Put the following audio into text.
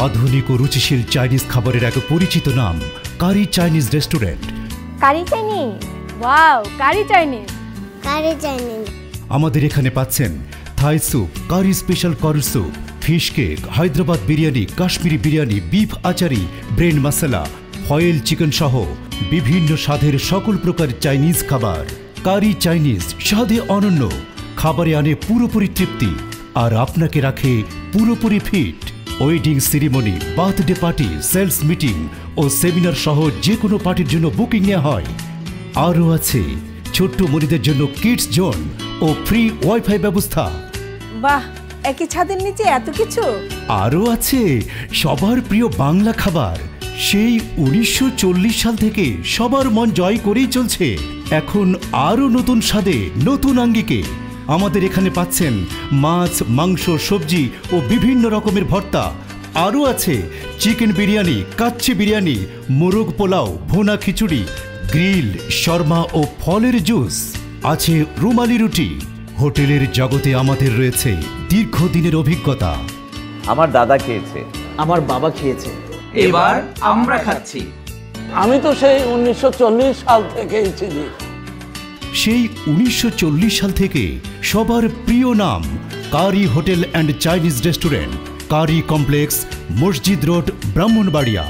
আধুনিক ও রুচিশীল চাইনিজ খাবারের এক পরিচিত নাম curry Chinese restaurant. Curry Chinese, wow, curry Chinese, curry Chinese. আমাদের এখানে পাচ্ছেন Thai soup, curry special corn soup, fish cake, Hyderabad biryani, Kashmiri biryani, beef achari, brain masala, foil chicken সহ বিভিন্ন স্বাদের সকল প্রকার চাইনিজ খাবার। কারি চাইনিজ স্বাদে অনন্য, খাবারে আনে পুরোপুরি তৃপ্তি আর আপনাকে রাখে পুরোপুরি fit. Wedding ceremony, birthday party, sales meeting ও সেমিনার সহ যে কোনো পার্টির জন্য বুকিং নেওয়া হয়। আরও আছে ছোট্ট মনিদের জন্য কিডস জোন ও ফ্রি ওয়াইফাই ব্যবস্থা। বাহ, একই ছাদের নিচে এত কিছু। আরও আছে সবার প্রিয় বাংলা খাবার, সেই 1940 সাল থেকে সবার মন জয় করেই চলছে। এখন আরও নতুন স্বাদে, নতুন আঙ্গিকে আমাদের এখানে পাচ্ছেন মাছ, মাংস, সবজি ও বিভিন্ন রকমের ভর্তা। আরও আছে চিকেন বিরিয়ানি, কাচ্চি বিরিয়ানি, মোরগ পোলাও, ভুনা খিচুড়ি, গ্রিল, শর্মা ও ফলের জুস। আছে রুমালি রুটি। হোটেলের জগতে আমাদের রয়েছে দীর্ঘদিনের অভিজ্ঞতা। আমার দাদা খেয়েছে, আমার বাবা খেয়েছে, এবার আমরা খাচ্ছি। আমি তো সেই 1940 সাল থেকেই চিনি। সেই 1940 সাল থেকে সবার প্রিয় নাম curry hotel and Chinese restaurant, curry complex, Masjid road, Brahmanbaria.